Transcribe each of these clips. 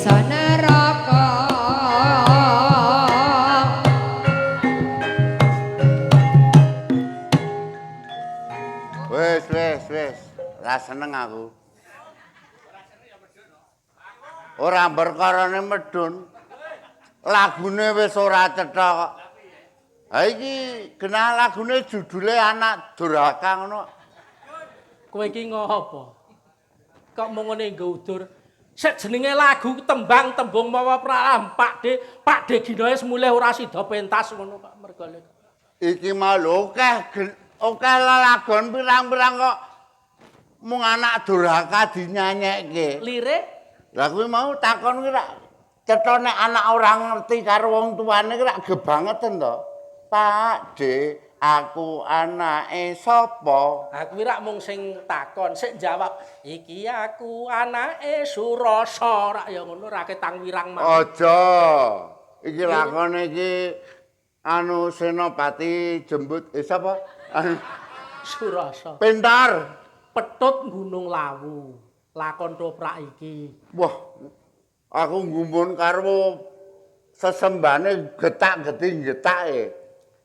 siksa neraka. Wis. Ra seneng aku. Ora perkarane medun. Lagune wis ora cetha kok. Ha iki genah lagune judule Anak Durhaka ngono. Kowe iki ngopo? Kok mung ngene nggo udur? Sik jenenge lagu tembang tembung mawa pralam Pak De Ginoe semule ora sida pentas ngono kok mergane. Iki mau lho akeh lelagon pirang-pirang kok mung Anak Durhaka dinyanyekke. Lirik? Lah kuwi mau takon ki rak cetha nek anak ora ngerti karo wong tuane ki rak gebangeten to. Pak De, aku anake sapa? Aku rak mung sing takon, sik jawab, iki aku anake Surasa, rak ya ngono ra ketang wirang mah. Aja. Iki lakone iki anu Senopati jembut sapa? Surasa. Pintar. Petut Gunung Lawu. Lakon toprak iki. Wah, aku ngumun karo sesembane getak-geting getake.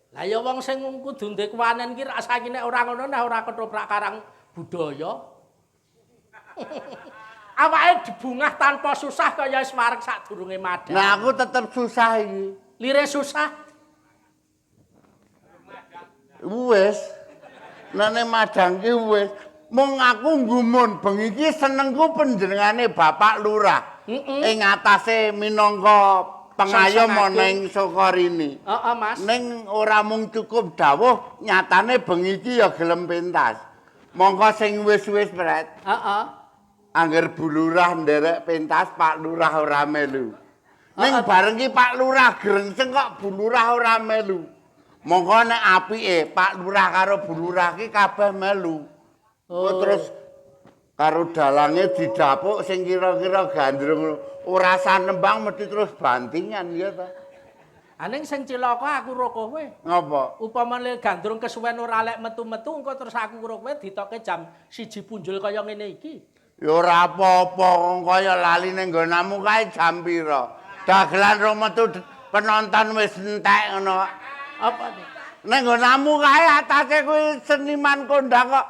Lah ya wong sing kudu ndek wanen ki rasane nek ora ngono nek ora ketoprak karang budaya. Awake dibungah tanpa susah kaya wis marek sadurunge madang. Nah, aku tetep susah iki. Lire susah. Wis. Nane madang ki wis. Mung aku ngumun bengi iki senengku panjenengane Bapak Lurah. Ing atase minangka pengayom ning Sokorini. Heeh, Mas. Ning ora mung cukup dawuh, nyatane bengi iki ya gelem pentas. Monggo sing wis-wis, Pret. Heeh. Angger Bu Lurah nderek pentas, Pak Lurah ora melu. Ning bareng ki Pak Lurah grengseng kok Bu Lurah ora melu. Monggo nek apike Pak Lurah karo Bu Lurah ki kabeh melu. Oh. Terus karo dalange didapuk sing kira-kira gandrung ora sanembang mesti terus bantingan ya ta. Aning sing cilaka aku karo kowe. Ngapa? Upamane gandrung kesuwen ora lek metu-metu engko terus aku karo kowe ditoke jam 1 punjul kaya ngene iki. Ya ora apa-apa kaya lali ning nggonamu kae jam pira. Dagelan ro metu penonton wis entek ngono. Apa nih? Ning nggonamu kae atase kuwi seniman kondang kok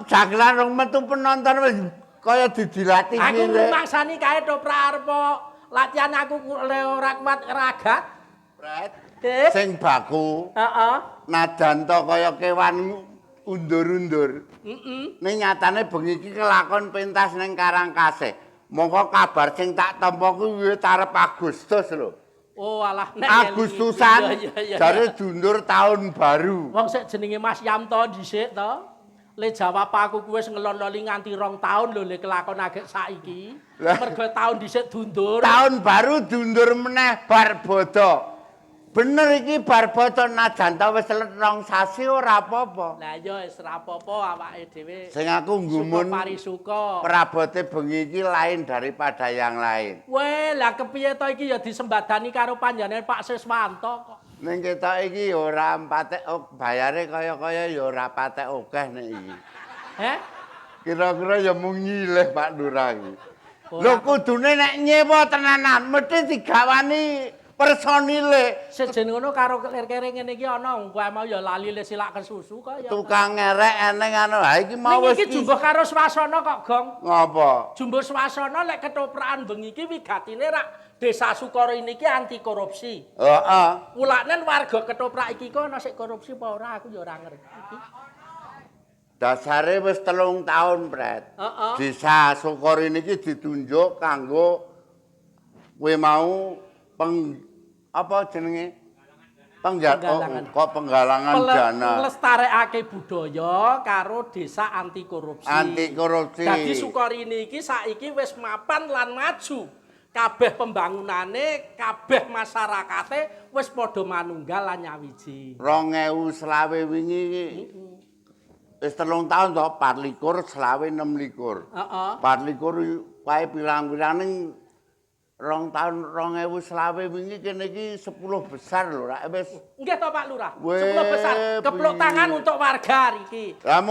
dagelan rong metu penonton wis kaya didilatih aku ngene. Aku mangsani kae toprak arep latihan aku ora kuat ragat. Pret. Sing baku. Heeh. Nadan to kaya kewan undur-undur. Ning nyatane bengi iki kelakon pentas ning Karangkasih. Mongko kabar sing tak tampa kuwi tarep Agustus lho. Oh alah nek Agustusan jare dundur tahun baru. Wong sik jenenge Mas Yamto dhisik to. Le jawab aku kuwi wis ngelon-loli nganti 2 tahun lho le kelakon agek saiki. Mergo tahun dhisik dundur. Tahun baru dundur meneh bar bodo. Bener iki bar bodo najan ta wis let 2 sasi ora apa-apa. Lah ya wis ora apa-apa awake dhewe. Sing aku nggumun parisuka. Prabote bengi iki lain daripada yang lain. Weh, lah kepiye to iki ya disembadani karo panjenengan Pak Siswanto kok. Ning ketok iki ya ora patek bayare kaya-kaya ya ora patek akeh nek iki. Heh? Kira-kira ya mung nyilih Pak Lurah iki. Lho kudune nek nyewa tenanan mesti digawani personile. Sejen ngono karo kere ngene iki ana kowe mau ya lali le silak kesusu kok ya. Tukang ngerek eneng anu. Ha iki mau wis iki jumbuh karo swasana kok, Gong. Ngapa? Jumbuh swasana lek ketoprakan bengi iki wigatine rak Desa Sukoro ini ki anti korupsi. Heeh. Ulanen warga ketoprak iki kok ana sik korupsi apa ora aku ya ora ngerti. Dasare wis 3 tahun, Pret. Heeh. Desa Sukoro niki ditunjuk kanggo kowe mau apa jenenge? Penggalangan dana. Nglestarekake budaya karo desa anti korupsi. Anti korupsi. Dadi Sukorini iki saiki wis mapan lan maju. Kabeh pembangunane, kabeh masyarakate wis padha manunggal lan nyawiji. 2020 wingi wis 3 tahun to, 24, 26. Heeh. 24 wae pirang-pirang ning 2 tahun 2020 wingi kene iki 10 besar lho rak wis. Nggih to Pak Lurah. 10 besar. Kepluk tangan untuk warga iki. Lah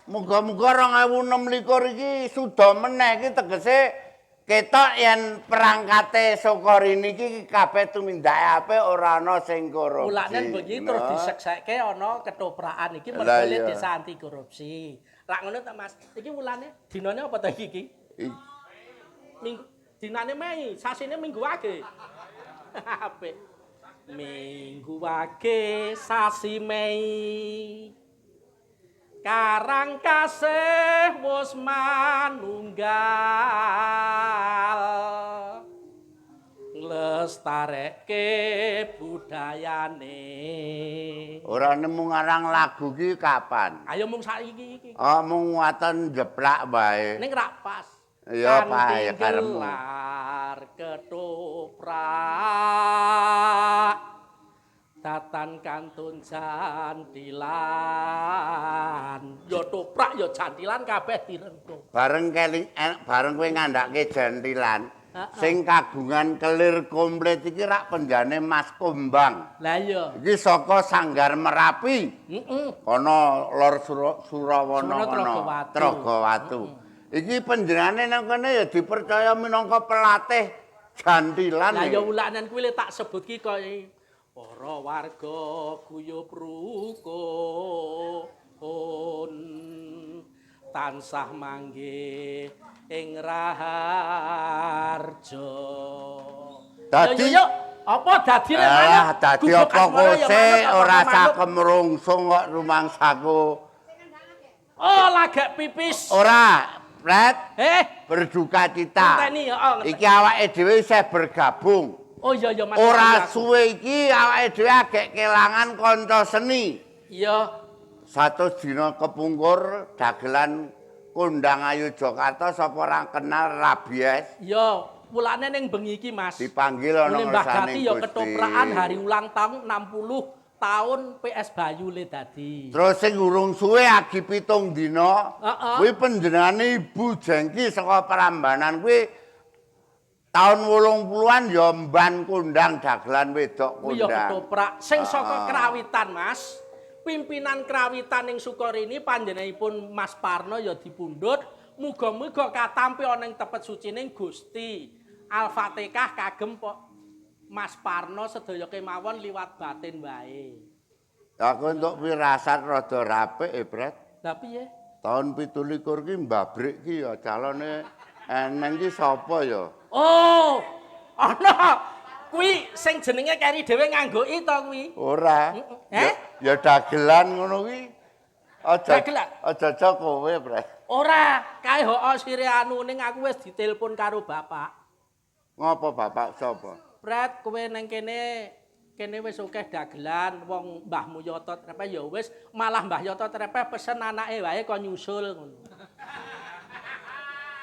muga-muga 2026 iki suda meneh iki tegese ketok yen perangkate Sokorini iki kabeh tumindake apik ora ana sing korupsi. Mulane bengi terus diseksekke ana ketoprakan iki Lah, mergo iya. desa anti korupsi. Lah ngono ta Mas. Iki wulane dinane apa ta iki? Minggu dinane Mei, sasine minggu wage. Apik. Minggu wage sasi Mei. Karang kasih wis manunggal. Nglestarekke budayane. Ora nemu ngarang lagu ki kapan? Ayo mung saiki iki. Oh, mung waton jeplak bae. Ning rak pas. Iya, Pak, ya karemu. Gelar ketoprak. Datan kantun jantilan. Ya toprak ya jantilan kabeh direnggo. Bareng kowe ngandhake jantilan. Heeh. Sing kagungan kelir komplit iki rak penjane Mas Kumbang. Lah iya. Iki saka Sanggar Merapi. Heeh. Kono Lor Surawana Sono kono. Trogowatu. Trogowatu. Iki panjenengane nang kene ya dipercaya minangka pelatih jantilan. Lah ya. ya ulanan kuwi le tak sebut ki kaya para warga guyub rukun tansah manggih ing raharja. Dadi- Yo, apa dadine manut? Dadi Gubuk apa asmara ya kose manut, apa ora manut? sakem rungsung kok rumangsaku. Oh, lagak pipis. Ora, Fred, berduka cita. Ngenteni, heeh, ngenteni. Iki awake dhewe isih bergabung. Oh iya ya Mas. Ora aku. suwe iki awake dhewe agek kelangan kanca seni. Iya. 100 dina kepungkur dagelan kondang Ayu Jakarta sapa ora kenal Rabies Iya, mulane ning bengi iki Mas. dipanggil ana Mbah ngersane Gati ya ketoprakan hari ulang tahun 60 tahun PS Bayu le dadi. Terus sing urung suwe agi 7 dina. Heeh. Kuwi panjenengane Ibu Jengki saka Prambanan kuwi taun 80-an ya mban kondang dagelan wedok Kuwi ya kondang. ketoprak sing saka Krawitan Mas. Pimpinan Krawitan ning Sukorini panjenenganipun Mas Parno ya dipundhut. Muga-muga katampi ana ing tepet sucining Gusti. Al-Fatihah kagem Mas Parno sedaya kemawon liwat batin wae. Aku entuk wirasat rada rapik Bret. Lah piye? Tahun 17 ki Mbabrik ki ya calone eneng ki sapa ya? Oh, ana kuwi sing jenenge keri dhewe nganggoki to kuwi. Ora. Eh? Ya dagelan ngono kuwi. Aja Dagelan? aja kowe, Bret. Ora, kae hoo sire anu ning aku wis ditelepon karo bapak. Ngopo bapak sapa? Pret kowe nang kene wis akeh dagelan wong Mbahmu Yoto Trepe ya wis malah Mbah Yoto Trepe pesen anake wae kok nyusul ngono.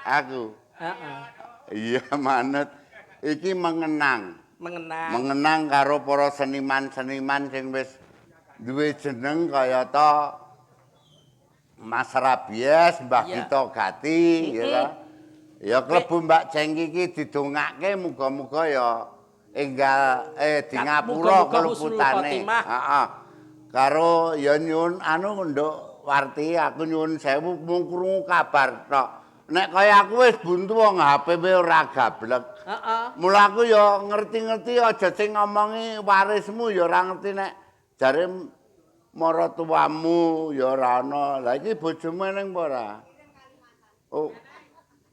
Aku. Heeh. Iya manut. Iki mengenang. Mengenang. Karo para seniman-seniman sing wis duwe jeneng kaya ta Mas Rabies, Mbah Iya. Gito Gati, ya ta. Ya klebu Mbak Jengki iki didongake muga-muga ya enggal di ngapura Muga-muga husnul keluputane. khotimah. Heeh. Karo ya nyuwun anu Nduk Warti, aku nyuwun sewu mung krungu kabar tok. Nek kaya aku wis buntu wong HP ora gablek. Heeh. Mula aku ya ngerti-ngerti aja sing ngomongi warismu ya ora ngerti nek jare maratuwamu ya ora ana. Lah iki bojomu ning apa ora? Oh.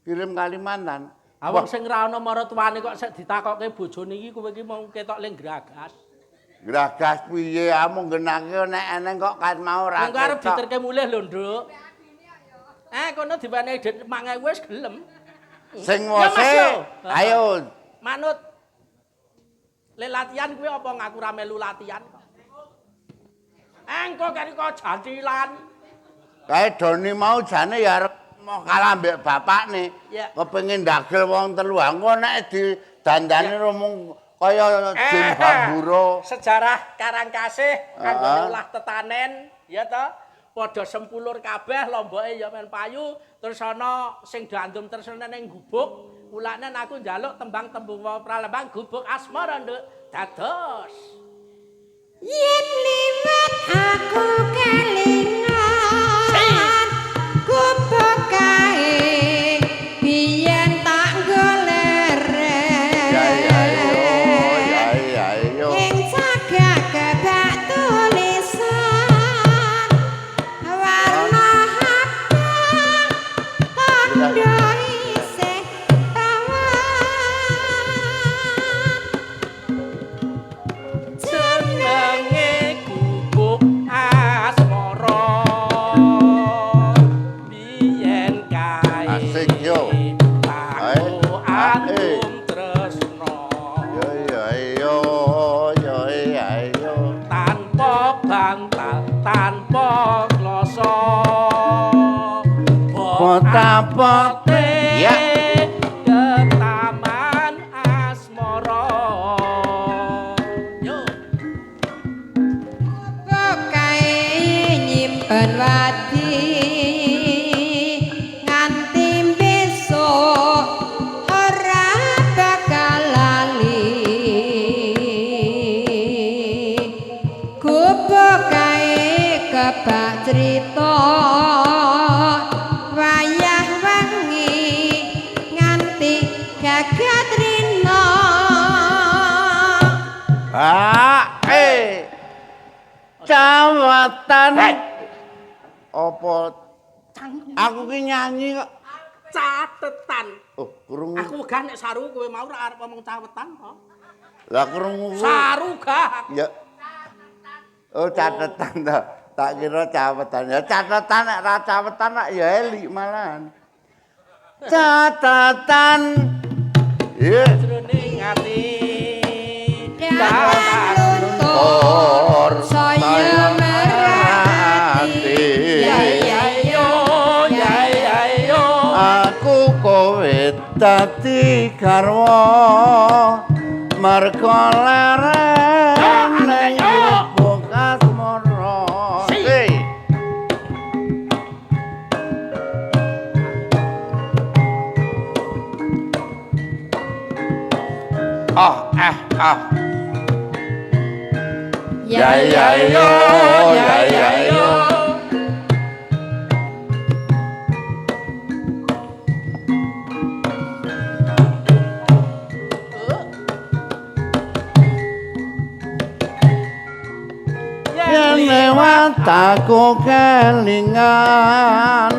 Kirim Kalimantan. Awang sing ra ana maratuwane kok sik ditakokke bojone iki kowe iki mau ketok ling Gragas. Gragas piye amung genake nek eneng kok kan mau ra. Wong arep ketok. diterke mulih lho, Nduk. Kono diwenehi 5.000 wis gelem. Sing Ya, Mas, wose yo. ayo Manut. Le latihan kuwi apa ngaku ra melu latihan kok. Engko kok jantilan. kae Doni mau jane ya arep mau kalah mbek bapakne. Ya. Kepengin dagel wong telu. Engko nek didandani mung kaya jin bamburo. Sejarah Karangkasih anggone ulah tetanen, ya toh. Padha sempulur kabeh lomboke ya men payu, terus ana sing dandum tersene ning gubuk. Ulanen aku njaluk tembang tembung wae pralembang gubuk asmara, Nduk. Dados. Yen liwat aku kelingan gubuk kae biyen tak golek tapote ya ke taman asmara. Yo. Pokae nyimpen wadi nganti besok ora bakal lali. Pokae kebak crita wayah wengi nganti gagat rina. Cawatan apa aku ki nyanyi kok Catetan. oh krungu Aku wegah nek saru kowe mau ora arep ngomong cawetan to. lah krungu Saru gah. ya oh catetan to tak kira cawetan ya catetan nek ra cawetan nek ya elik malahan catatan ya Jroning ati. Or saya merati Ya ya yo, ya ya yo. aku kowe dadi garwa merga leren ning bekas mara hey. ya ya yo ya yo yen lewat aku kelingan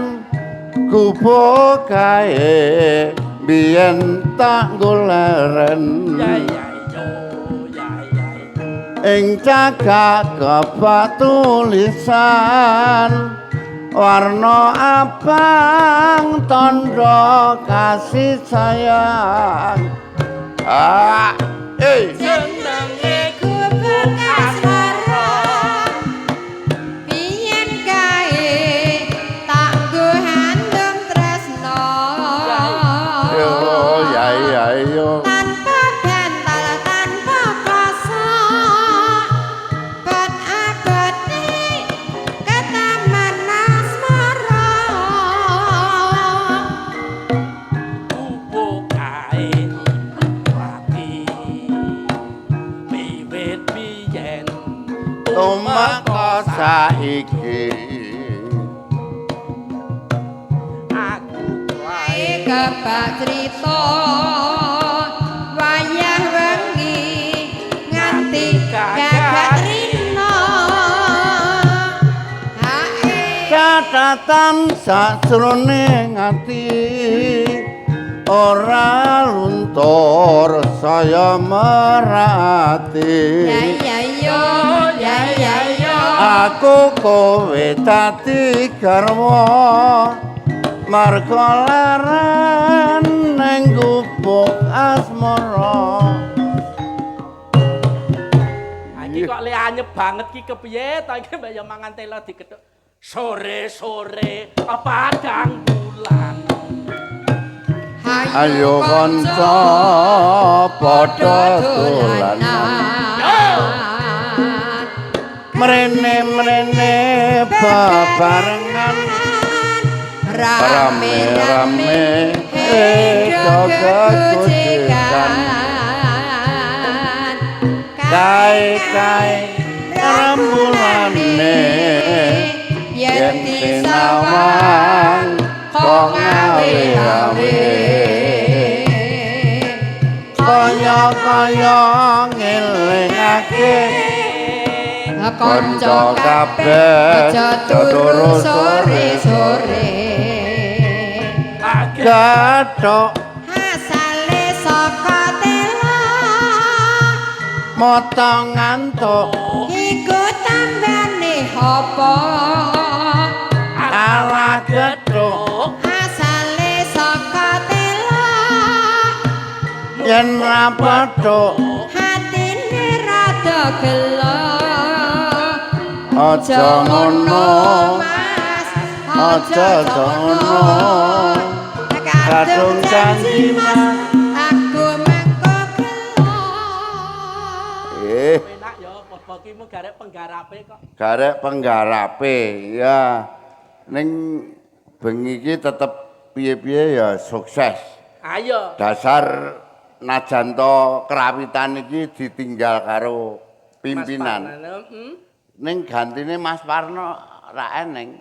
kupo kae biyen tak goleren Ya ya yo, ya ya yo. ing cagak kebak tulisan warna abang tondo kasih sayang Jenenge ku bekas lara biyen kae tak nggo handem tresno ya yo tanpa bantal tanpa kasa bet abadi ke taman asmara. kupu kae rapi. Wiwit biyen tumeka saiki aku Wae kebak crita wayah wengi nganti gagat rina. Hae catatan sajroning ati ora luntur saya merati ya yo ya ya yo aku kowe dadi garwa marga leren ning gubuk asmara iki kok le anyep banget ki kepiye ta iki mbak ya mangan telo digethuk sore-sore padang bulan. ayo kanca padha dolanan mrene-mrene bebarengan rame-rame joget-jogetan kae-kae rembulane yen sinawang kok ngawe-awe kaya-kaya ngelingake kanca kabeh turu sore-sore gathok asale saka tela mata ngantuk iku tambane apa ala gethuk asale saka tela yen ra petuk hatine rada gelo aja ngono mas aja ngono kadung janji mas. Aku mengko gelo. Enak ya, apa ki mung garek penggarape kok. Garek penggarape ya. Ning bengi iki tetep piye-piye ya sukses. Ayo. Dasar najanto kerawitan iki ditinggal karo pimpinan. Ning gantine Mas Parno ra eneng.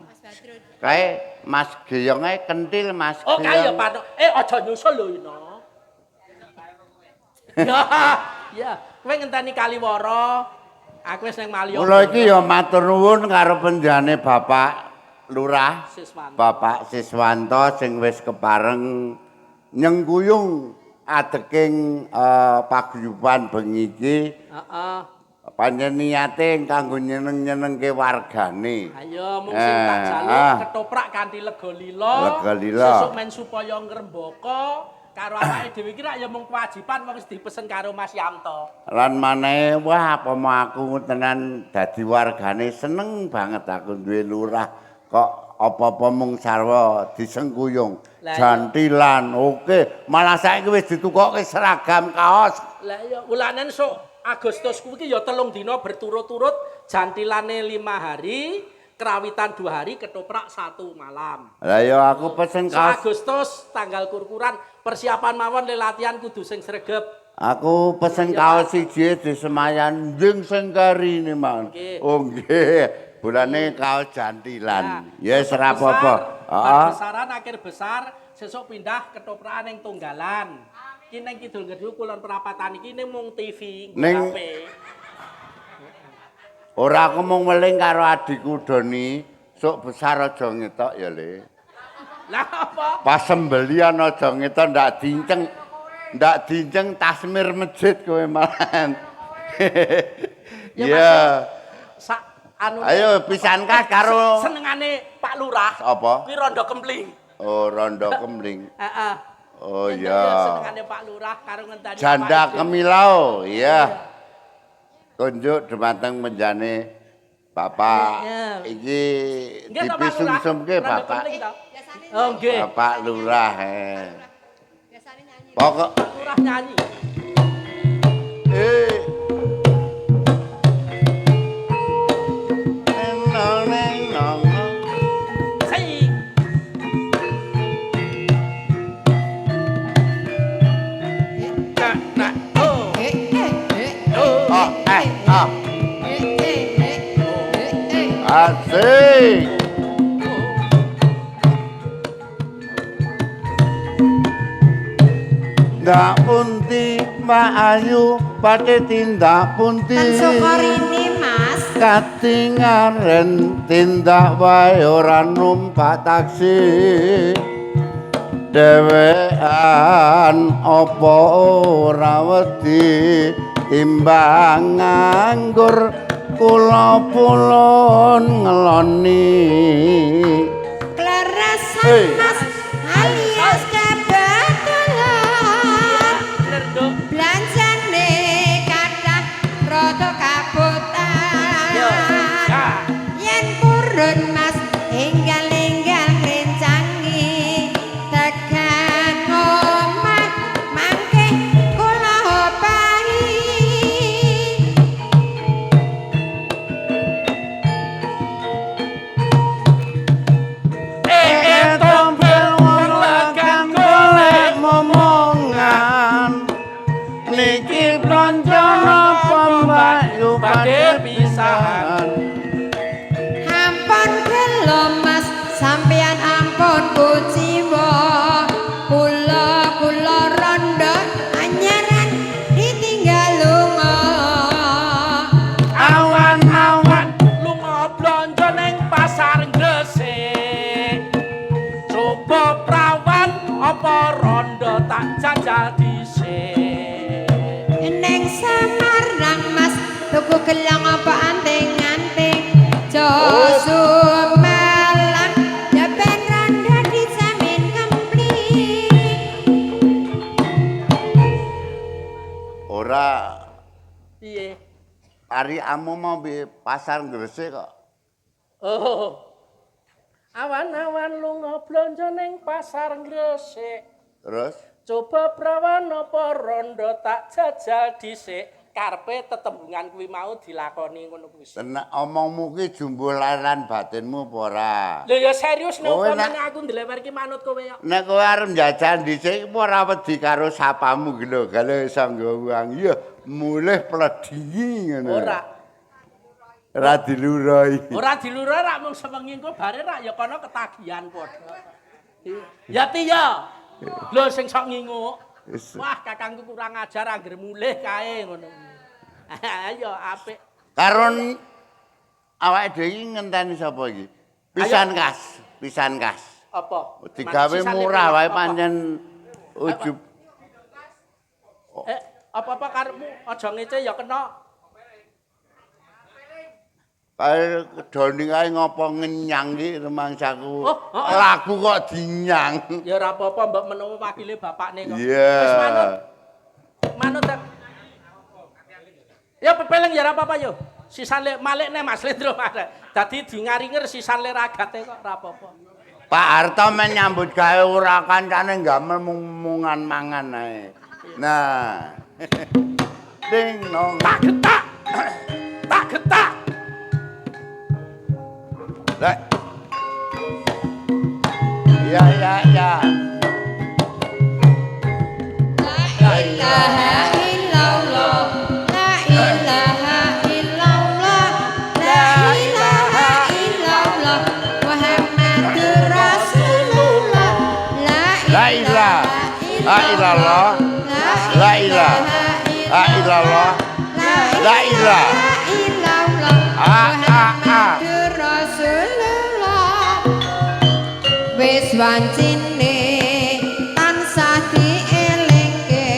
Kae Mas Geyonge kentil Mas Oh, kaya Geyong. Parno. Aja nyusul lho ino. Ya, ya. Kowe ngenteni Kaliworo. Aku wis nang Malioboro. Mula iki ya matur nuwun karo penjane Bapak Lurah, Siswanto. Bapak Siswanto sing wis kepareng nyengkuyung adeking paguyuban bengi iki. Heeh. Panjen niate kanggo nyeneng-nyenengke wargane. Ayo mung sing tak jaluk ketoprak kanthi lega lila. Lega lila. Sesuk men supaya ngrembaka karo awake dhewe iki rak ya mung kewajiban wis dipesen karo Mas Yanto. Lan maneh wah apa mau aku tenan dadi wargane seneng banget aku duwe lurah kok apa-apa mung sarwa disengkuyung. Lah, Jantilan oke, malah saiki wis ditukokke seragam kaos. Lah ya wulanen sok Agustus kuwi ya 3 dina berturut-turut, jantilane 5 hari, kerawitan 2 hari, ketoprak 1 malam. Lah ya aku pesen So kaos. Agustus tanggal kurkuran, persiapan mawon le latihan kudu sing sregep. Aku pesen kaos siji di Semayan njing sing karine mang. Nggih. Oh nggih, bulane kaos jantilan. Ya ora besar, apa-apa. Heeh. besaran akhir besar, sesuk pindah ketoprakan ning Tunggalan. Iki ning Kidul Ngedhu Kulon Perapatan iki ning mung TV, Ning- HP. Ora aku mung weling karo adikku Doni, sok besar aja ngetok ya, Le. Lah apa? Pas sembelian aja ngetok ndak dinceng tasmir masjid kowe malahan. Ya, Iya. Sak anu Ayo pisan kas karo senengane Pak Lurah. apa? Kuwi rondo kempling. Oh, rondo kemling. Heeh. Oh Yen iya. senengane Pak Lurah karo ngenteni Janda Pak Ibu. Kemilau, iya. Tunjuk dumateng menjane Bapak Iya. iki Nggih to, Pak Lurah? dipisungsumke Rondo Bapak. kempling to? Oh nggih. Bapak Lurah. Pokok Pak Lurah nyanyi. Sing. Nah, oh. Asik. Ndak punti Mbak Ayu pate tindak punti Ten Sukorini Mas. katingaren tindak wae ora numpak taksi dhewean apa ora wedi timbang nganggur kula pulun ngeloni Kleresan Hey. Mas alias kebetulan. Bener, Dok. Belanjane kathah rada Yo, kabutan. ya. Yen purun Mas enggal-enggal rencangi tekan omah mangke kula opahi. tompel wong lagang golek momongan niki plancana pembayu Badhe pisahan. Ampun gelo Mas sampeyan ampun kuciwa kula rondo anyaran ditinggal lunga. awan-awan Lunga blonjo ning pasar Gresik. Coba prawan apa rondo tak jajal dhisik. Neng Samarang Mas tuku gelang apa anting-anting Josumalang ya ben rondo dijamin kempling. ora Piye? ari amu mau di pasar Gresik kok Oh. Awan-awan lunga blonjo ning pasar Gresik. Terus Coba prawan apa rondo tak jajal dhisik. Karepe tetembungan kuwi mau dilakoni ngono kuwi. tenan omongmu ki jumbuh lan batinmu apa ora? Lho ya serius nek Kowe upamane aku ndlewerke manut kowe ya. Nek kowe arep njajal dhisik apa ora wedi karo sapamu ki lho, gale sangga uang. Iya, mulih pledhi ngono. Ora diluroi. Ora dilurah rak mung sewengi engko bare rak ya kono ketagihan padha. Ya ti ya. Lho sing sok nginguk. Wah, kakangku kurang ajar anggere mulih kae ngono. Ayo apik. Karon awake dhewe iki ngenteni sapa iki? Pisan kas. Apa? Digawe murah wae pancen ujub. Apa-apa karepmu aja ngece ya kena. Kae kedoni kae ngopo ngenyang iki remangsaku. Oh, Lagu kok dinyang. Ya ora apa-apa mbok menawa wakile bapakne kok. Iya. Wis manut. Ya pepeleng ya ora apa-apa yo. Sisan le malik nek Mas Lendro. Dadi dingaringir sisan le ragate kok ora apa-apa. Pak Harto men nyambut gawe ora kancane gamel mungan mangan ae. Nah. Ding nong. Tak getak. Lah. Ya. La ilaha illallah. La ilaha illallah. La ilaha illallah. Muhammadur Rasulullah. La ilaha illallah. La ilaha illallah. La ilaha illallah. Muhammadur Rasulullah. Wis wancine tansah dielingke.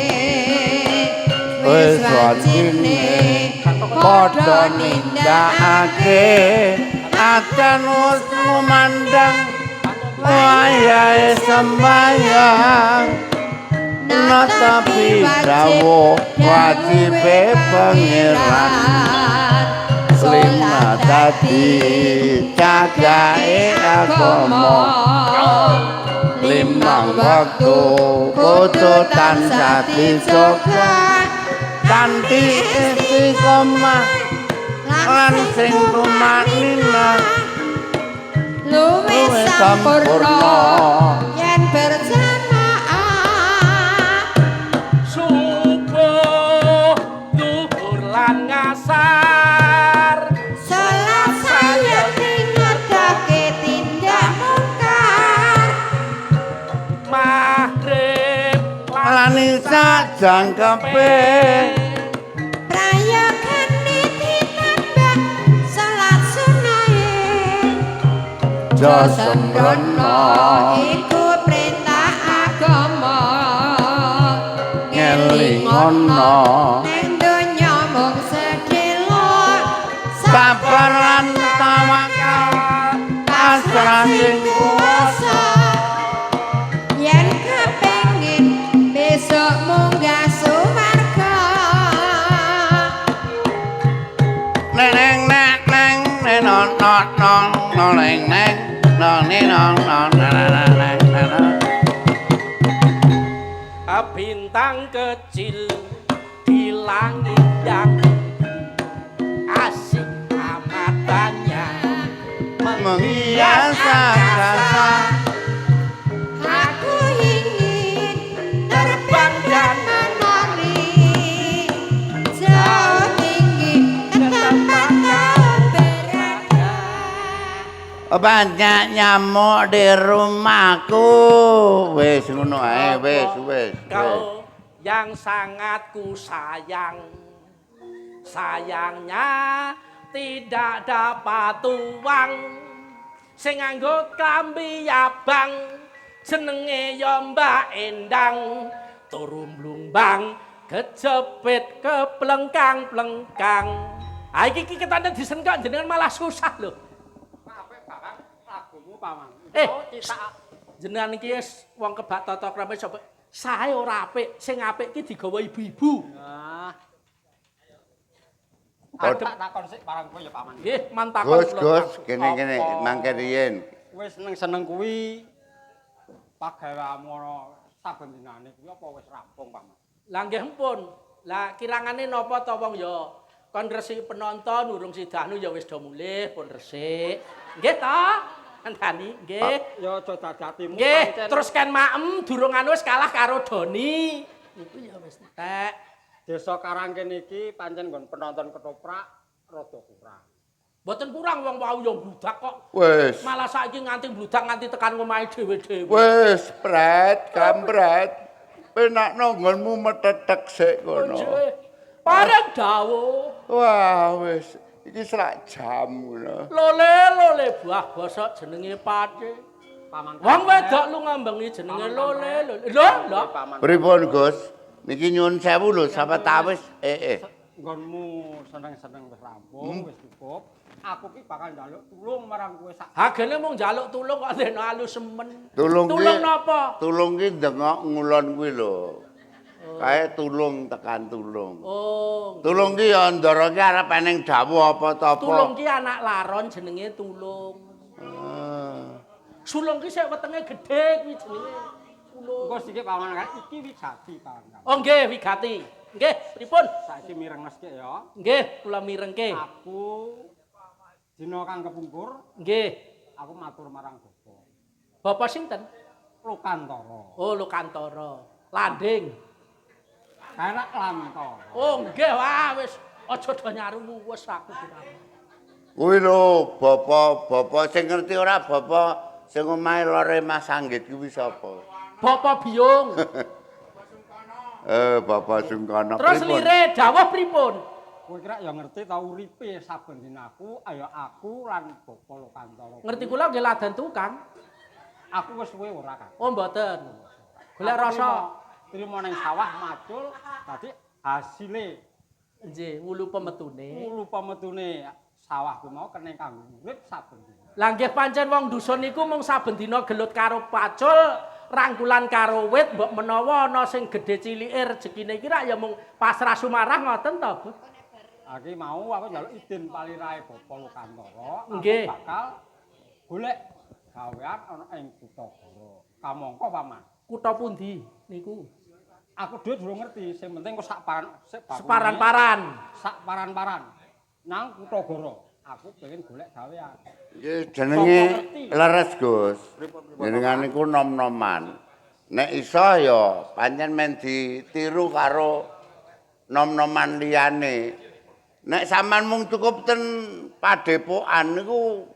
Wis wancine padha nindakake acan wis mandang wayahe sembayang natapi dawuh wajibe pangeran lima dadi cagae agama limang waktu kudu tansah dijaga kanthi istiqomah lan sing tumanina luwih sampurna yen berjamaah subuh zuhur lan ngasar salat saya ngedake tindak mungkar maghrib lan isa jangkepe prayogane ditambah salat sunahe jo sembrono iku perintah agama ngelingono ning donya mung sedhela sabar lan tawakal pasrah sing kuwasa yen kepengin besok munggah suwarga neng non neng bintang kecil di langit yang asik amatannya menghias angkasa aku ingin terbang dan menari jauh tinggi ke tempat kau berada banyak nyamuk di rumahku wis ngono ae wis kau yang sangat ku sayang sayangnya tidak dapat tuang sing nganggo klambi abang jenenge ya Mbak Endang turu mlumbang kejepit keplengkang-plengkang ha iki ketane disengkak jenengan malah susah lho lagumu paman. jenengan iki wis wong kebak tata krama sapa sae ora apik sing apik iki digawa ibu-ibu Nah, adem tak takon sik barang kowe ya paman. nggih mantakon Gus kene mangke riyen Wis seneng kuwi pagaweanmu ana saben dinane kuwi apa wis rampung, Paman? Lah nggih ampun. Lah kirangane napa ta wong ya kon resik penonton urung sidanu ya wis do mulih pun resik. Nggih ta? Kandhani nggih. Ya aja dadatimu Nggih, terus kan maem durung anu wis kalah karo Doni. Niku ya wis entek. Desa Karangken iki pancen nggon penonton ketoprak rada kurang. Mboten kurang wong wau ya bludak kok. Wis. Malah saiki nganti bludak nganti tekan ngomahe dhewe-dhewe. Wis, Pret, kampret. Penakno nggonmu metetek sik kono. Pareng dawuh. Wah, wis. Iki serak jam ngono. Lole buah bosok jenenge pati. Paman. Wong wedok lu ngambengi jenenge lole. Lho. Paman. Pripun, Gus? Niki nyuwun sewu lho, sapa tawis. Nggonmu seneng-seneng wis rampung, wis cukup. Aku ki bakal njaluk tulung marang kowe sak. Hagene mung njaluk tulung kok ndeno alus semen. Tulung napa? Tulung ki ndengok ngulon kuwi lho. Kae tulung tekan tulung. Oh. Tulung ki ya ndara ki arep eneng dawuh apa ta apa. Tulung ki anak laron jenenge tulung. Ah. Sulung ki sik wetenge gedhe kuwi jenenge tulung. Engko sithik Paman kan iki wigati Paman. Oh nggih, wigati. Nggih, pripun? Saiki mirenges ki ya. Nggih, kula mirengke. Aku dina kang kepungkur, Nggih. aku matur marang Bapak. Bapak sinten? Lokantara. Oh, Lokantara. Landing. Anak Lantara. Oh, nggih, wah wis aja do nyaru wis aku diramu. Kuwi lho, bapak sing ngerti ora bapak sing omahe lore Mas Anggit kuwi sapa? Bapak Biung. Bapak Sungkono. Terus lire dawuh pripun? Kowe kira ya ngerti ta uripe saben dinaku, ayo aku lan Bapak Lokantara. Ngerti kula nggih ladan tukang. Aku wis suwe ora kan. Oh, mboten. Golek Aku rasa. trimo ning sawah macul, dadi hasile Nggih, ngulu pemetune. ulu pemetune sawahku mau kena kanggo urip saben dina. Lah nggih pancen wong dusun niku mung saben dina gelut karo pacul, rangkulan karo wit, mbok menawa ana sing gedhe cilike rejekine iki rak ya mung pasrah sumarah ngoten to, Bu. Aki mau aku njaluk izin palirae Bapak Lokantara, aku Nggih. bakal golek gawean ana ing Kutagara. Kamangka Paman. Kutha pundi niku? Aku dhewe durung ngerti, sing penting kok sak Separan-paran. sak paran-paran nang Kutagara. Aku pengen golek gawean. Iki jenenge leres, Gus. Jenengan niku nom-noman. Nek iso ya pancen men ditiru karo nom-noman liyane. Nek sampean mung cukup ten padepokan niku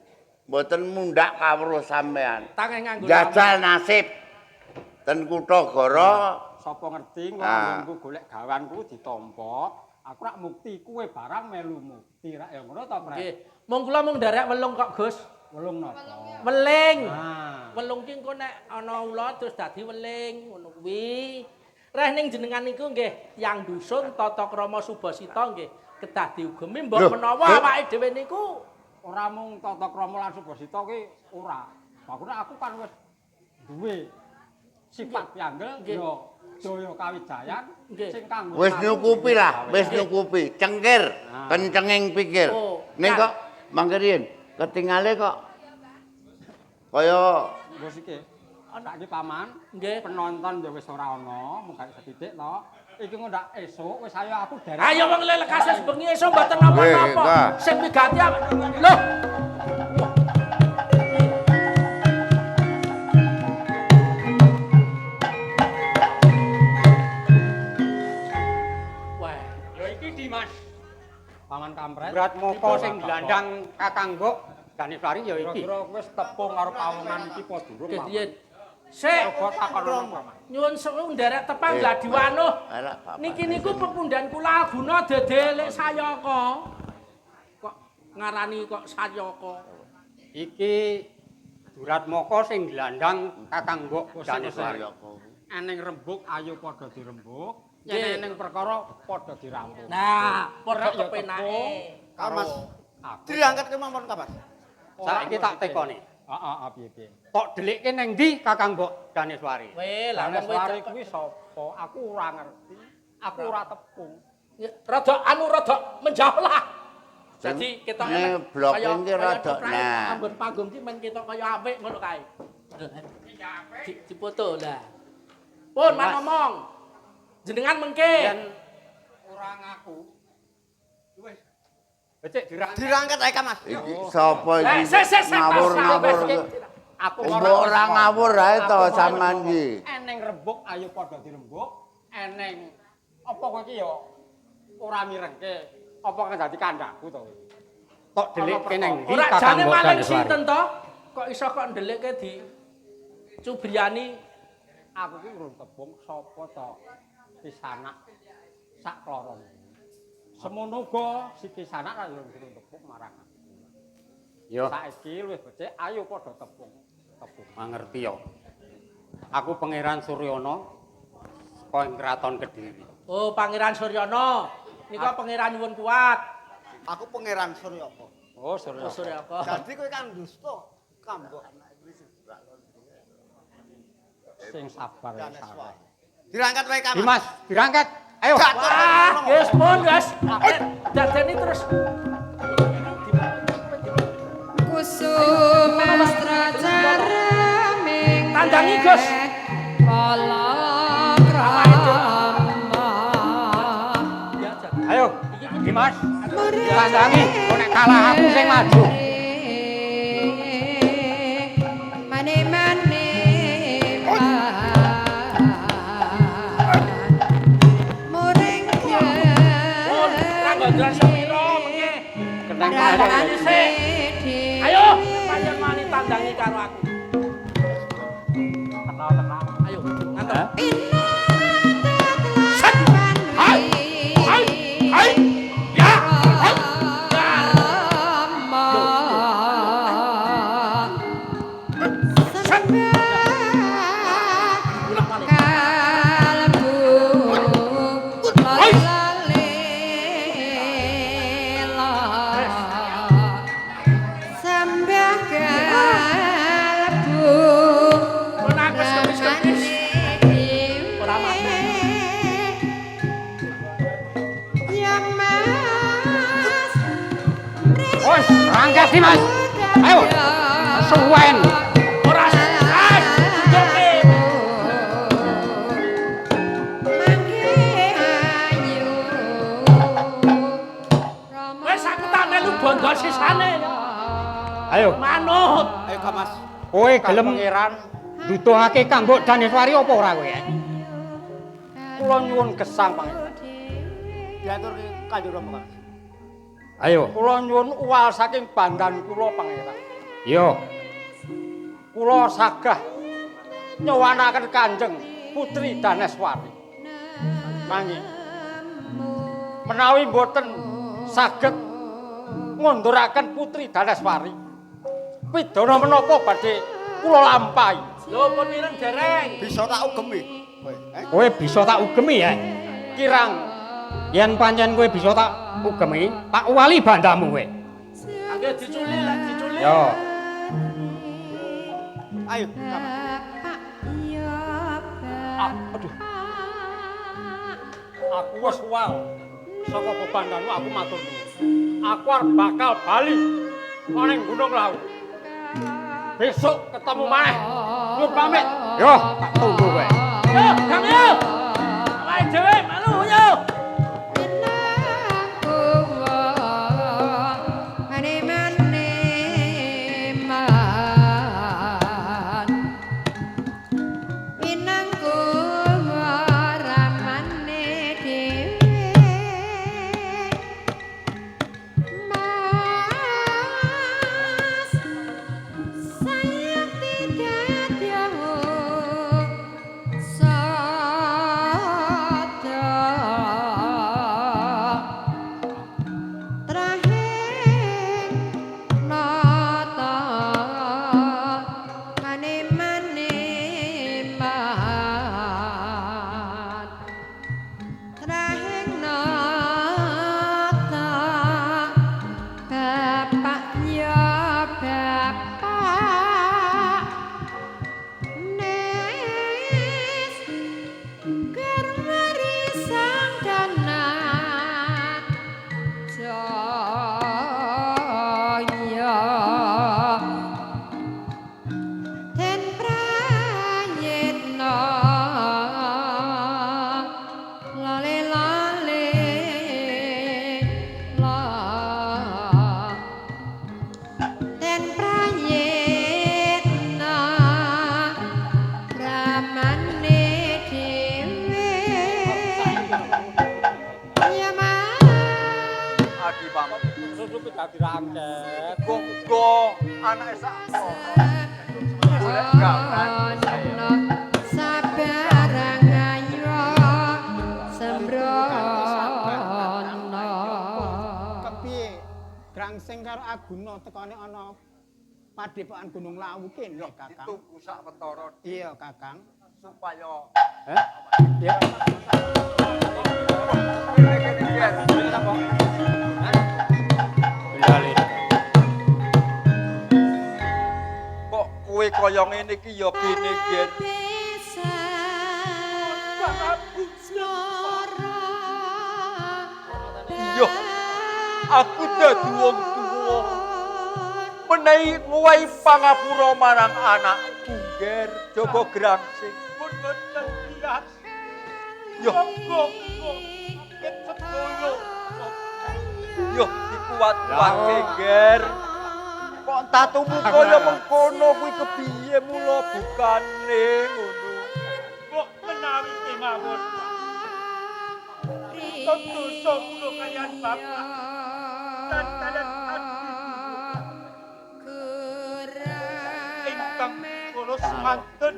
mboten mundhak kawruh sampean. Tangen nganggo Jajal nasib ten Kutagara. Sapa ngerti nganggo golek gaweanku ditampa, aku rak mukti kuwe barang melu mukti rak ya ngono ta, Pres? Nggih. Mung kula mung nderek welung kok, Gus. Welung napa? Weling. Nah, Welung ki engko nek ana ula terus dadi weling ngono kuwi. Reh ning jenengan niku nggih tiyang dusun tata krama Subasita nggih kedah diugemi mbok menawa awake dhewe niku ora mung tata krama lan Subasita ki ora. Bakune aku kan wis duwe sifat pianggel ya daya kawijayan sing kanggo Wis nyukupi lah, wis nyukupi. Cengkir, kencenging pikir. Oh, Ning kok mangke riyen ketingale kok kaya Wis iki ana iki Paman, nggih. penonton ya wis ora ana, mung gak sedidik to. Iki ngondak esuk wis ayo aku derek. Ayo wong lelekase bengi esuk mboten napa-napa. Nggih, Sing wigati lho. Wah, Lho iki Dimas. Paman Kampret. Berat moko sing glandang Kakang Mbok Daniswari ya iki. Kira-kira wis tepung karo pawongan iki apa durung, Paman? kediyen. Sik, Coba takon Paman. nyuwun sewu nderek tepang gladi wanuh. elak Bapak. Niki niku pepundhan kula guna dedelek sayaka. Kok ngarani kok sayaka. Iki Durat moko sing glandang Kakang Mbok Daniswari. Eneng rembug ayo padha dirembug, Nggih. yen eneng perkara padha dirampung. Nah, padha Ya kepenake. Kamas. Aku Diangkat ke mawon Kamas. Saiki tak tekoni. Heeh, piye-piye. Tok delikke neng ndi Kakang Mbok Daniswari? Weh, lah wong Daneswari wedok. kuwi sapa? Aku ora ngerti. Aku ora tepung. Rada menjauh lah. Jadi kita Ini blok ini rada nah. Anggon panggung ki men kita kaya apik ngono kae. Dipoto lah. Pun man ngomong. Jenengan mengke. Yen ora ngaku. Wis. Becik Dirangkat ae, Mas. Iki sapa iki? Sik, Ngawur-ngawur. Aku Mbok ora ngawur ae to sampean iki. Eneng rembug ayo padha dirembug. Eneng apa kowe iki ya ora mirengke. Apa kang dadi kandhaku to kowe? tok delikke ning ndi Ora Kakang jane Mbok maling Daneswari. sinten to? Kok iso kok ndelikke di Cubriani Aku ki urung tebung sapa to Kisanak sak kloron. Semono uga si Kisanak ra yo urung tebung marang aku. Yo, Saiki luwih becik ayo padha tebung. mangerti yo. Aku Pangeran Suryana saka ing Kraton Kediri. Oh, Pangeran Suryana. Nika pangeran nyuwun kuat. Aku pangeran Suryaka. Oh, Surya. Oh, Suryaka. Dadi kowe kan dusta, kambok. Sing sabar ya sabar. Dirangkat wae, Mas. Dimas, dirangkat. Ayo. Wah, wis pun wis. Dadeni terus. Kusumastra jaraming Tandangi, Gus. Ayo, Dimas. Tandangi, kok nek kalah aku sing maju. Mane-mane muring Pun rangga sepiro mengke. Kenang Tandangi sik. Ayo, panjenengan tandangi karo aku. Tenang. Ayo, ngantos. Hai, hai, hai, ya, hai, Wes, rangkat Dimas. Ayo. Suwen. ora stres. Joki. Wes aku tak melu bondo sisane. Ayo. Manut. Ayo, Mas. Kowe gelem Pangeran, duduhake kanggo Daneswari apa ora kowe? kula nyuwun gesang Pangeran. Diaturke Kanjeng Rama, Mas. Ayo. Kula nyuwun uwal saking bandan kula Pangeran. Yo. Kula sagah nyowanaken Kanjeng Putri Daneswari. Nanging menawi mboten saged ngunduraken Putri Daneswari, pidana menapa badhe kula lampahi? Lho pun mireng dereng. Bisa tak ugemi. Kowe, Kowe bisa tak ugemi ya. Kirang Yen pancen kowe bisa tak ugemi, tak wali bandamu kowe. Angge diculi lek diculi. Yo. Ayo, Mas. aduh. Aku wis uwal saka bebandanmu aku matur nuwun. Aku arep bakal bali ana ing Gunung Lawu. Besok ketemu maneh. Nyuwun pamit. Yo, tak tunggu kowe. Yo, Kang yo. Awake dhewe melu yo. Sayang tidak jauh. anake sak. sabarang ayo sembrono Kepiye? Grangsing karo Aguna tekane ana Padepokan Gunung Lawu kene, Kakang. Tuku sak wetara Iya, Kakang. supaya Ya. kok kowe kaya ngene iki ya kene Ger. Iya, aku dadi wong tuwa. Menehi ngowahi pangapura marang anakku, Ger, Joko Grangsing. Pun boten bias. Yo, Yo, dikuat-kuatke, Ger. Kok tatumu kaya mengkono kuwi kepiye mula bukane ngono. Kok menawi kemawon, Pak. Tentu kula kaliyan Bapak. Dan kalian ingkang kula semanten.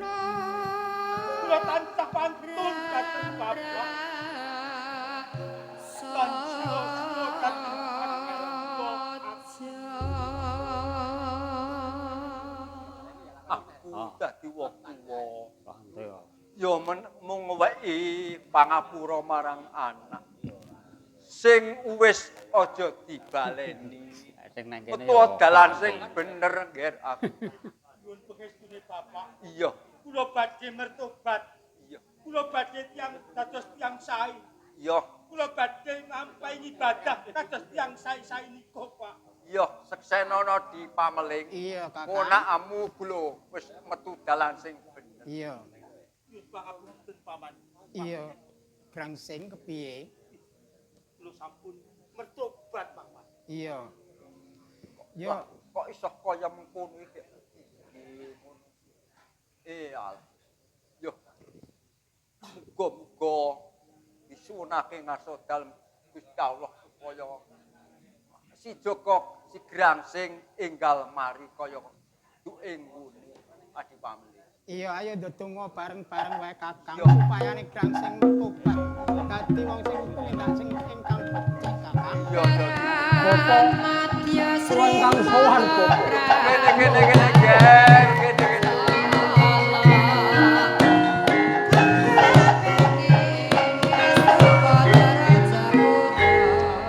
Kula tansah pantun dhateng Bapak. Tansah kula dhateng aku dadi wong tuwa. Ya mung wehi pangapura marang anak. Sing wis aja dibaleni. Utawa dalan sing bener ngger aku. Nuwun pangestune Bapak. Iya. Kula badhe mertobat. Iya. Kula badhe tiyang dados tiyang sae. Iya. Kula badhe ngampahi ibadah dados tiyang sae-sae nika, Pak. Iya, seksenana di pameling. Iya, Kakang. Ponakamu kula wis metu dalan sing bener. Iya. Nyuwun pangapunten Paman. Iya. Grangsing kepiye? Kula sampun mertobat, Paman. Iya. Ya, Kok iso kaya mengkono iki? Al. Yo. Muga-muga disuwunake ngaso dalem Gusti Allah supaya si Joko si Grangsing enggal mari kaya duke ngene adi pamili. iya ayo ndedonga bareng-bareng wae Kakang Yo. supaya nek Grangsing tobat dadi wong sing tumindak sing ingkang becik Kakang. Yo. Suwan kang sowan Kene Ger, kene.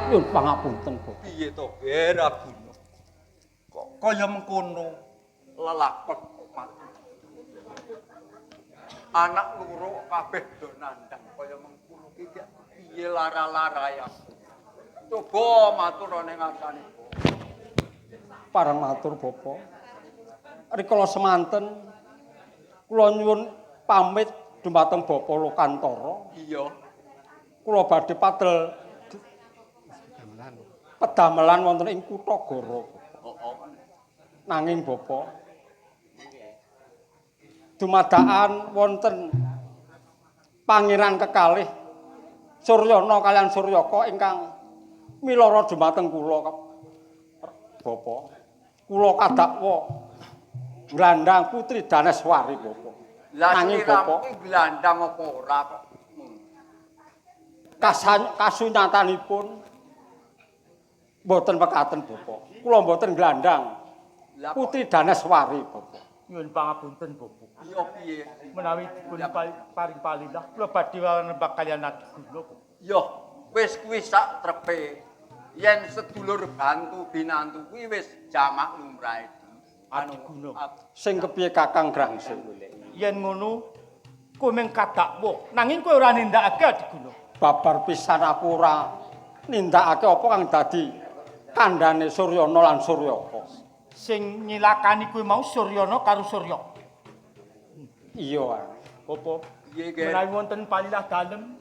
Nyuwun pangapunten, Bapak. Piye to Ger aku? Kok kaya mengkono lelakon mati. Anak loro kabeh do nandang kaya mengkono iki piye lara-lara ya. Coba matur ning ngarsanipun. Parang matur Bapak. Rikala semanten kula nyuwun pamit dumateng Bapak Lokantara. Iya. Kula badhe padel pedamelan wonten ing Kutha Goro. Nanging Bapak dumadakan wonten pangeran kekalih Suryana kaliyan Suryaka ingkang milara dumateng kula Bapak. Kula kadakwa nglandang Putri Daneswari Bapak. Lah Nanging sliramu Bapak ki glandang apa ora kok? kasunyatanipun mboten mekaten Bapak. Kula mboten nglandang Lah kok Putri Daneswari Bapak. Nyuwun pangapunten, Bapak. iya piye? Menawi dipun paring palilah, kula badhe nembak kaliyan Adiguna. Yo, wis kuwi sak trepe. Yen sedulur bantu binantu kuwi wis jamak lumrahe. Adiguna. Sing kepiye Kakang Grangsing? Yen ngono, kowe mung kadakwa, nanging kowe ora nindakake Adiguna. Babar pisan aku ora nindakake apa kang dadi kandhane Suryana lan Suryaka. Sing nyilakani kowe mau Suryana karo Suryaka. Iya. Bapak, Piye, Ger? menawi wonten palilah dalem,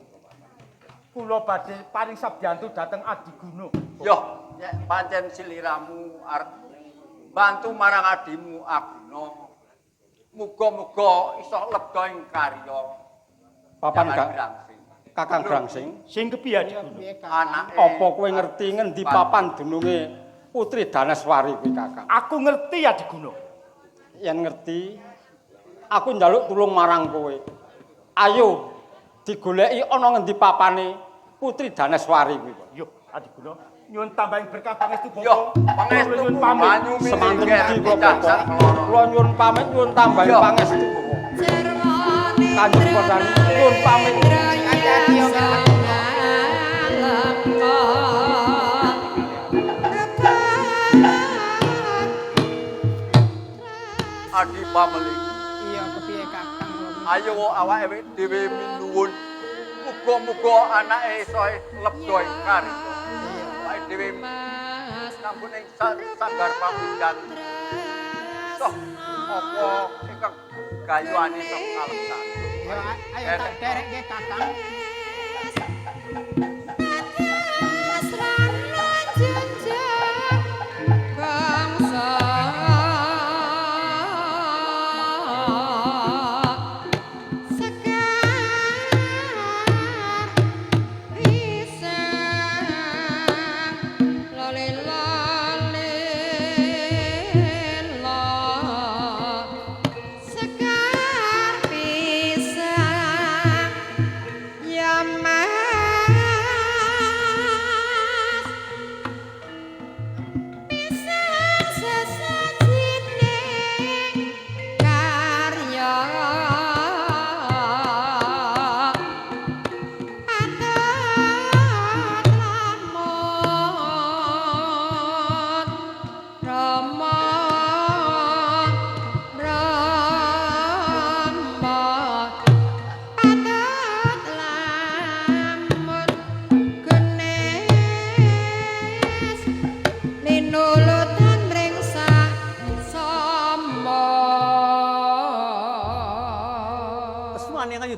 kula badhe paring sabyantu dhateng Adiguna. Yo, nek pancen sliramu arep bantu marang adimu Aguna. Muga-muga iso lega ing karya. Papan Jangan Kak Grangsing. Kakang Grangsing. Sing kepiye Iya Adiguna? piye Kakang? Anake Apa kowe ngerti ngendi papan dununge Putri Daneswari kuwi Kakang. Aku ngerti Adiguna. Yen ngerti, aku njaluk tulung marang kowe. Ayo digoleki ana ngendi papane Putri Daneswari kuwi. Yo, Adiguna, nyuwun tambahin berkah pangestu Bapa. Yo, pangestu Nyuwun pamit. banyu semanten iki kula kula nyuwun pamit nyuwun tambahi pangestu. Kanjeng Perdana nyuwun pamit. Hati-hati yo. Adi pameling. Iya kepiye Kakang. Ayo awake dhewe minuwun. Muga-muga anake iso lebdo ing karya. Awake dhewe sampun ing sanggar pamundhan. Soh apa ingkang gayuane sok kaleksan. Yo ayo tak dereke Kakang.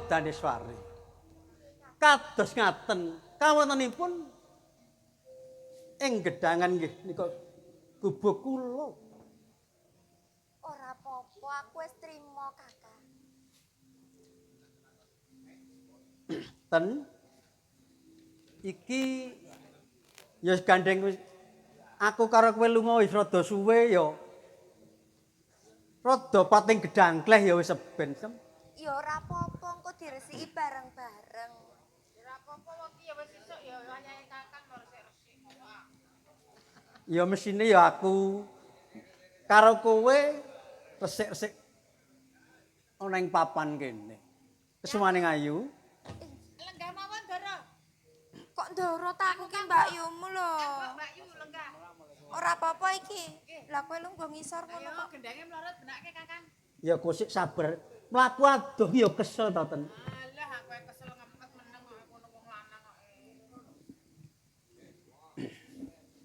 Daneswari. Kados ngaten kawontenipun ing gedhangan nggih nika gubuk kula. Ora apa-apa, aku wis trima, Kakang. Ten iki ya gandeng wis aku karo kowe lunga wis rada suwe ya. Rada pating gedangkleh ya wis seben. Ya ora apa-apa, engko diresiki bareng-bareng. Ora apa-apa wong iki ya wis esuk ya wayahe Kakang resik-resik. Ya mesine ya aku karo kowe resik-resik ana ing papan kene. Kesumaning ayu. Lenggah mawon, Dara. Kok Dara ta aku ki Mbak Yumu lho. Mbak Yu lenggah. Ora apa-apa iki. Lah kowe lungguh ngisor ngono kok gendenge mlorot benake Kakang. Ya kok sik sabar. Mlaku adoh ya kesel ta ten. Alah aku kesel ngempet meneng kok ngono wong lanang kok.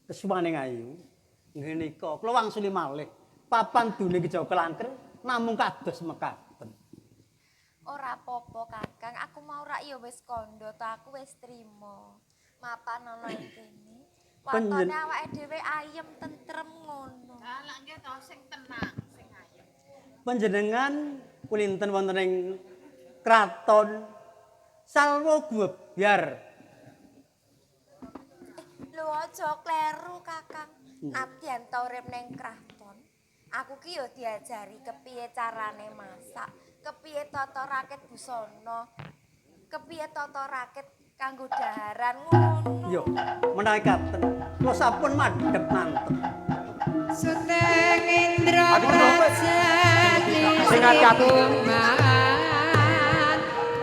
Kesumaning ayu. Ngene kok kula wangsuli malih. Papan dune Jawa Kelangker namung kados mekaten. Ora apa-apa Kakang, aku mau rak ya wis kandha ta aku wis trima. Mapan ana ing kene. Watone awake dhewe ayem tentrem ngono. Lah lak nggih to sing tenang, sing ayem. Panjenengan kulinten wonten ing kraton Salwa Gumebyar. Lho aja kleru Kakang. Nadyan ta urip ning kraton. Aku ki yo diajari kepiye carane masak, kepiye tata rakit busana, kepiye tata rakit kanggo daharan ngono. Yo, menawi katen, kula sampun madhep mantep. Suteng Indra Aduh, Prajani sing hati-hati. Kuman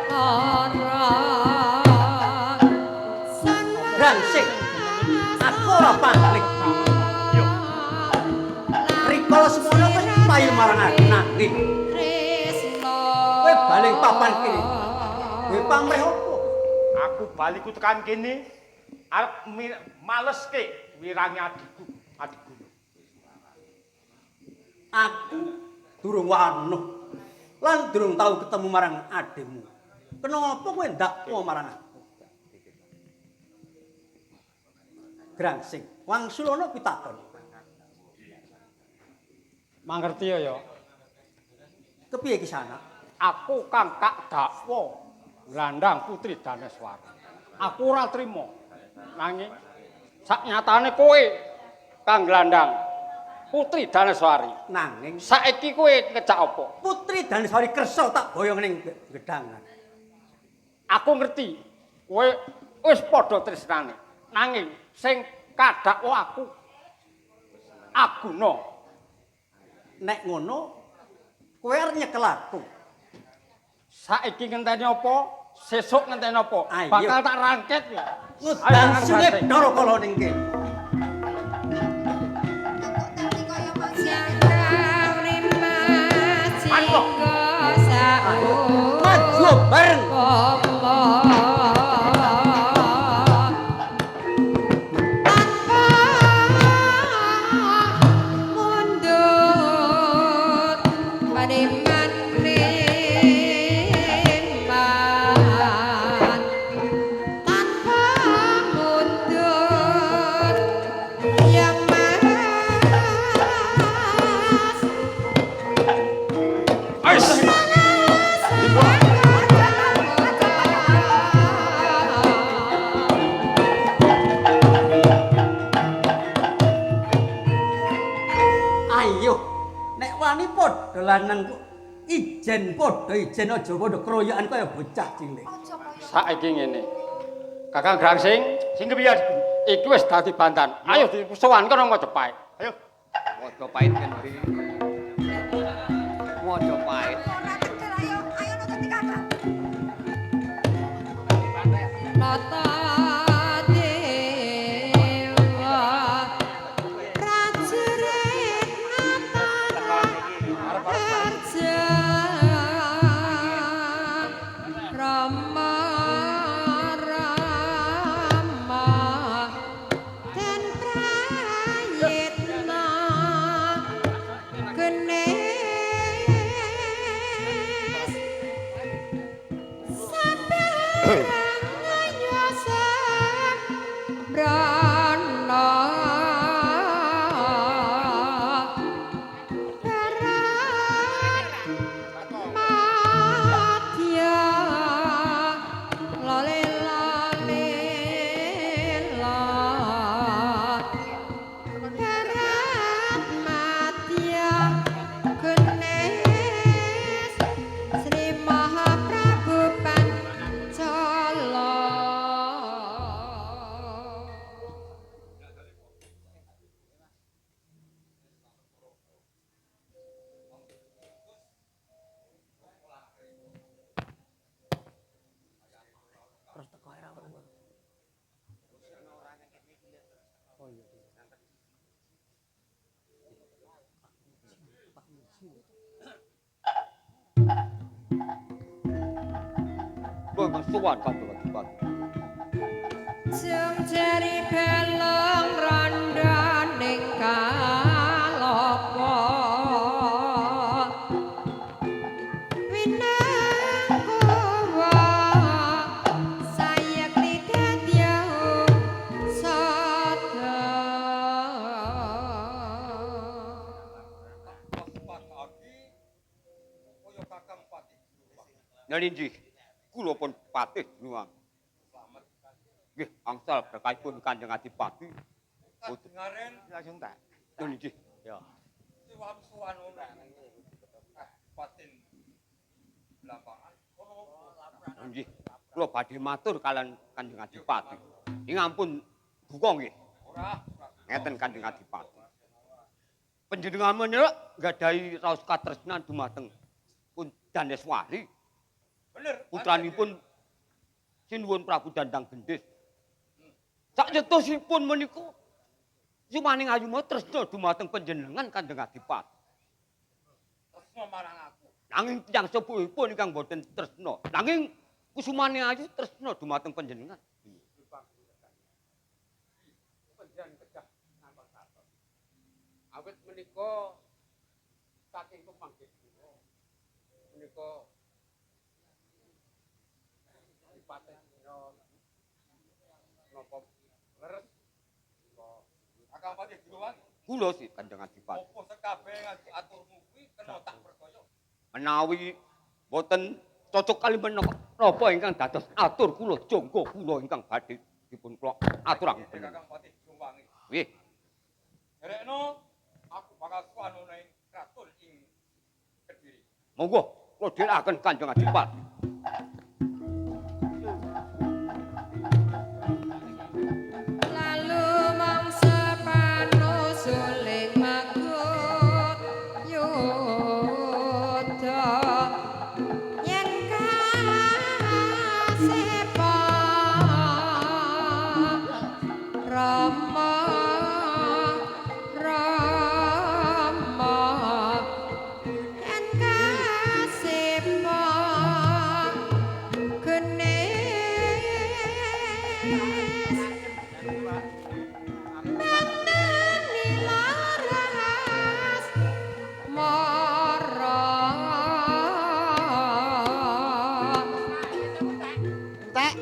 Lara Brangsing, aku ora panglik. Yo, Rikala semono wis payu marang aku nanging Tresna kowe baling papan kene. Kowe pamrih opo? aku baliku tekan kene arep maleske wirange Adiguna. Aku durung wanuh lan durung tau ketemu marang ademu. Kenapa kowe ndak marang aku? Grangsing, wangsulana pitakon. Mangerti ya. Kepiye ki sana? Aku kang Kak Dakwa nglandang Putri Daneswari. Aku ora trima. Nanging saknyatane kowe Kang Glandang, Putri Daneswari. Nanging Saiki kowe ngejak apa? Putri Daneswari kersa tak boyong ning gedangan. Aku ngerti kowe wis padha tresnane. Nanging sing kadhakwa aku Aguna. Nek ngono kowe arep nyekel aku. Saiki ngenteni apa? Sesuk ngenteni apa? Ayo. Bakal tak rangket ya. Ngudan sungit ndoro kala ning kene. Maju bareng. Ayo, nek wani padha lanang ijen padha ijen aja padha kroyokan kaya bocah cilik. Saiki ngene. Kakang Grangsing, sing kepiye iki wis dadi bantan. Ayo disowan kono Majapahit. Ayo. Majapahit kan ndi? Majapahit. Nata dewa prajurit nata harja Rama Rama dan prayitna genes sabar Brana Madya Lale Lale La Barat Madya Genes Sri Mahaprabu Pancala. Kowe kesuwan Kanjeng Adipati. Jum jari belong randaning kalapa winangkuwa sayekti dadya sada Nalinji, kula pun patih nyuwun. Nggih, angsal berkaipun Kanjeng Adipati. Kadengaren Langsung tak. Nalinji. Ya. suwan-suwan ngono. Patin lapangan. Nalinji. Kula badhe matur kalian Kanjeng Adipati. Ing ampun duka nggih. Ora. Ngeten Kanjeng Adipati. Panjenengan menika nggadahi raos katresnan dumateng pun Daneswari. Bener. Putranipun Sinuwun Prabu Dandang Gendis. Saktosipun menika Sumaning Ayu tresna dumateng panjenengan Kanjeng Adipati. Tresna marang aku. Nanging tiyang sepuhipun ingkang boten tresna. Nanging Kusumaning Ayu tresna dumateng panjenengan. Awit menika saking pemanggih kula menika dipatih napa leres Akang Patih Diluwangi. Kula sih Kanjeng Adipati. Apa sekabeh aturmu kuwi kena tak percaya. Menawi boten cocok kali menapa ingkang dados atur kula jangka kula ingkang badhe dipun kula aturaken. Kakang Patih Diluwangi. Nggih. Gerekno aku bakal suwanu ning kraton ing Kediri. Monggo, kula dherekaken Kanjeng Adipati. Lalu mangsa panusuling magut yudha yen kasepa Rama Rama yen kasepa genes Nandani laras mara Tek,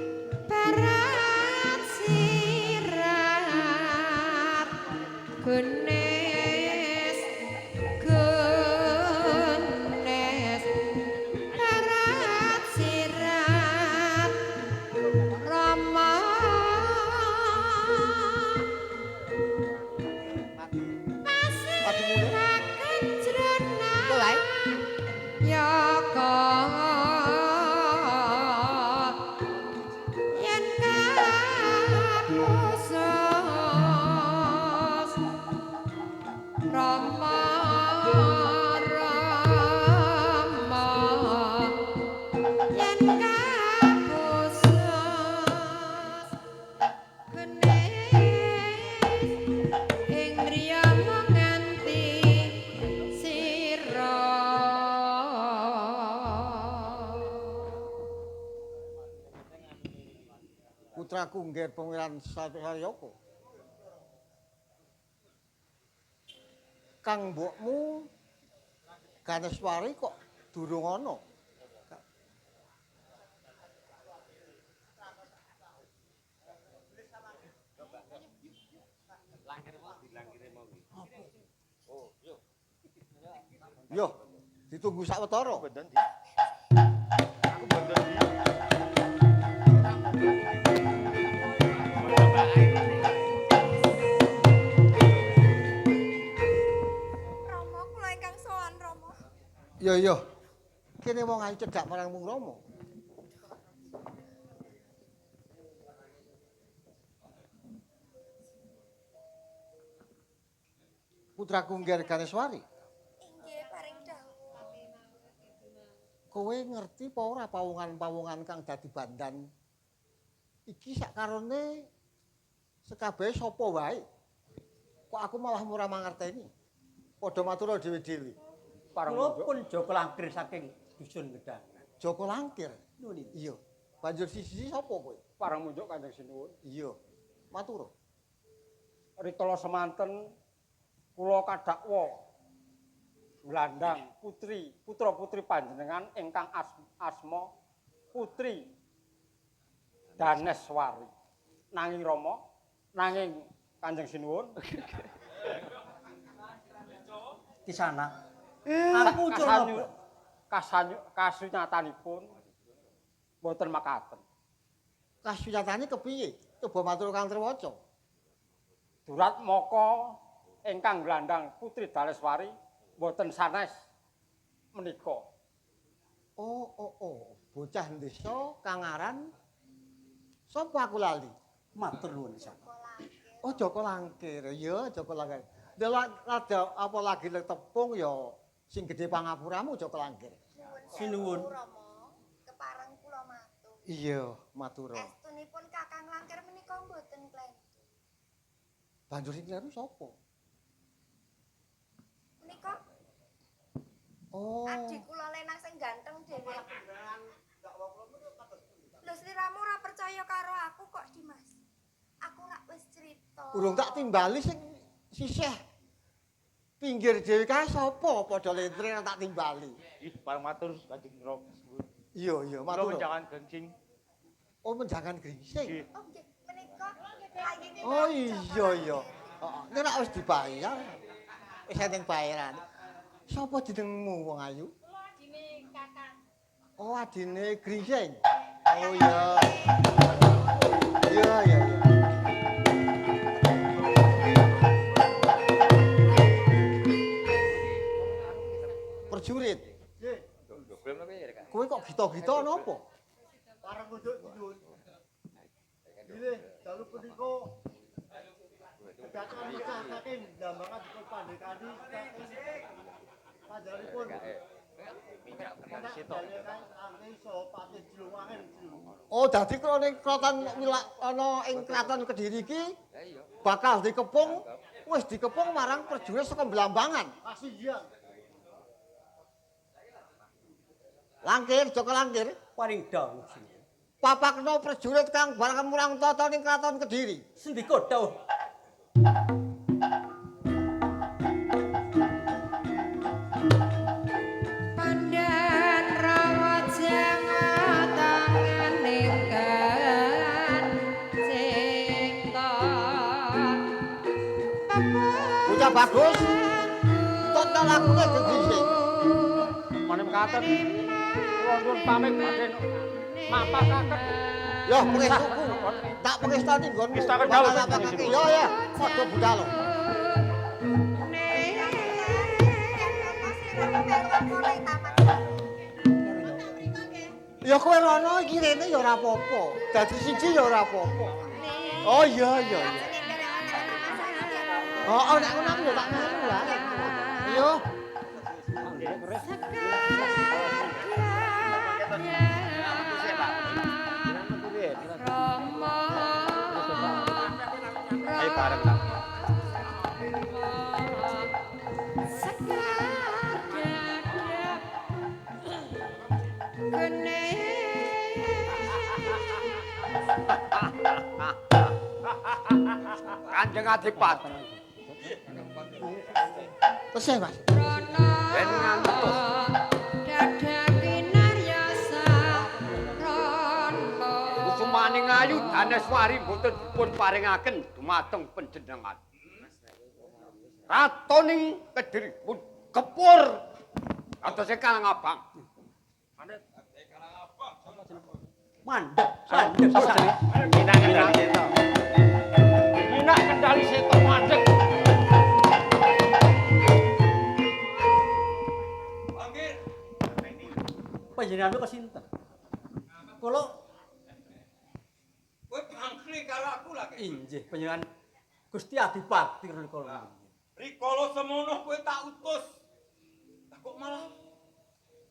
Barat sirat genes genes Barat sirat Rama pasiraken jrenah yaka yen kapusus Rama Rama yen kapusus genes ing griya nganti sira putraku ngger pengiran Satyayaka. Kang mbokmu Ganeswari kok durung ana. Yo, ditunggu sawetara. Rama kula ingkang sowan Rama. Yo. Kene wong ayu cedhak marang Mung Rama. Putraku Ngger Ganeswari, Inggih paring dawuh. kowe ngerti apa ora pawongan-pawongan kang dadi bandan iki sakarone sekabehe sapa wae? Kok aku malah ora mangerteni. Padha matur dhewe-dhewe. Kula pun Joko Langkir saking dusun Gedangan. Joko Langkir. Nuwun. Iya. Banjur siji sapa kowe? Parang munjuk Kanjeng Sinuwun. Iya. Matur. Rikala semanten kula kadakwa nglandang putra-putri panjenengan ingkang asma Putri Daneswari. Nanging Rama, nanging Kanjeng Sinuwun. Di sana. Aku curno. Kasunyatanipun boten makaten. Kasunyatane kepiye? Coba matur Kang Trewaca. Durat maka ingkang nglandang Putri Daneswari boten sanes menika. Oh. Bocah desa kang aran sapa aku lali? Matur nuwun sana. Oh, Joko Langkir. Ya, Joko Langkir. Delok rada apa lagi lek tepung ya sing gedhe pangapuramu Joko Langkir. Sinuwun. Rama, kepareng kula matur. Iya, matur. Estunipun Kakang Langkir menika mboten klentu. Banjur sing kleru sapa? Menika Oh. adik kula lenang sing ganteng dhewe. Lho sliramu ora percaya karo aku kok, Dimas. Aku rak wis crita. Urung tak timbali sing sisih pinggir dhewe kae sapa padha lentre tak timbali. Ih, parang matur Kanjeng Rama. Iya, Kula matur. menjangan gencing. Oh, menjangan gringsing. Oh nggih, menika lagi Oh iya. Heeh, nek wis dibayar. Wis eneng bayaran. Sapa jenengmu wong ayu? adine Kakang. Oh, adine gringsing. Oh iya. Iya. prajurit. Kowe kok gita-gita napa? Parang unduk nyuwun. Nggih, dalu punika kedatangan Mesah saking ndambangan dipun pandhekani saking panjenenganipun. Oh, dadi krana kraton ana ing kraton Kediri iki bakal dikepung, wis dikepung marang prajurit saka Blambangan. Kasihan. Langkir, Joko Langkir. Paring dawuh. Papakno prajurit kang bareng murang tata ning kraton Kediri. Sendika dawuh. Pandan rawat jangan ninggan cinta. Bocah bagus. Toto lakune gegrising. Manem katen. Kula nyuwun pamit badhe mapakaken. Yo, pengestuku. Tak pengestani nggon. Ngestaken dawuh. Yo ya, padha budal. Ya kowe rono iki rene ya ora apa-apa. Dadi siji ya ora apa-apa. Oh iya iya iya. Oh, nek ngono aku ya tak melu lah. Yo. Ayo bareng ta. Kanjeng Adipati. Pesih, Mas. Ben ngantos. Kusumaning ayu Daneswari boten dipun paringaken dumateng panjenengan. Ratoning Kediri pun kepur kados Kalang Abang. Mandeg, mandeg. Minak kendali seto mandeg. Panjenengan kok sinten? Kula Kowe bangkli karo aku lagi. inggih panjenengan Gusti Adipati kula. Rikala semono kowe tak utus. Lah kok malah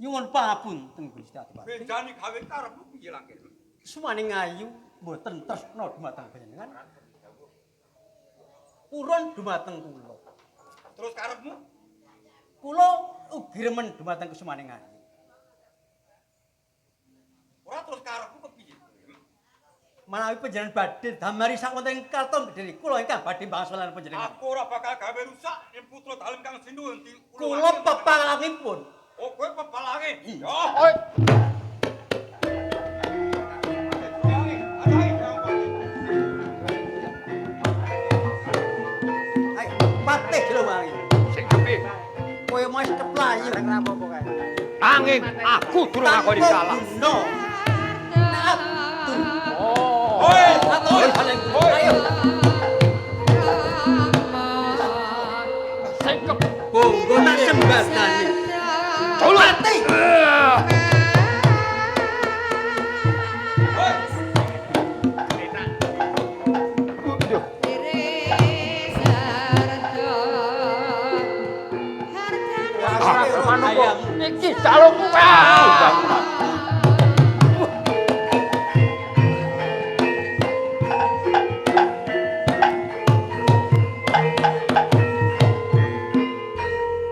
Nyuwun pangapunten Gusti Adipati. bejani gawe karepmu piye lagi? Sumaning ayu mboten tresna dumateng panjenengan. Purun dumateng kula. Terus karepmu? Kula ugi remen dumateng Sumaning ayu. Ora terus karepmu kepiye? Menawi panjenengan badhe damari sak wonten ing Kraton Kediri, kula ingkang badhe bangsalan panjenengan. Aku ora bakal gawe rusak yen putra dalem Kang Sindu endi. Kula pepalangipun. Oh, kowe pepalange. Yo. Ayo, patih lho wangi. Sing kepiye? Kowe mas keplayu. Angin aku durung ngakoni salah. No. Oh. Ayo. Sing Bonggo tak sembadani. Mati. Ayam. Iki calonku.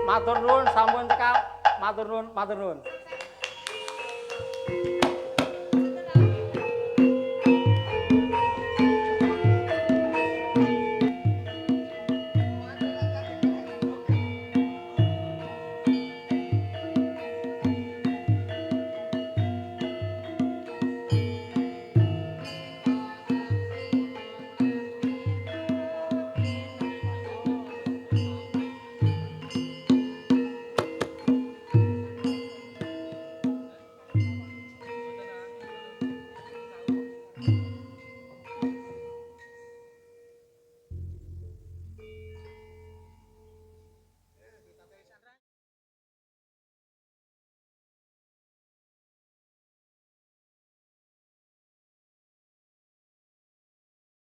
Matur nuwun sampun teka. Matur nuwun, matur nuwun.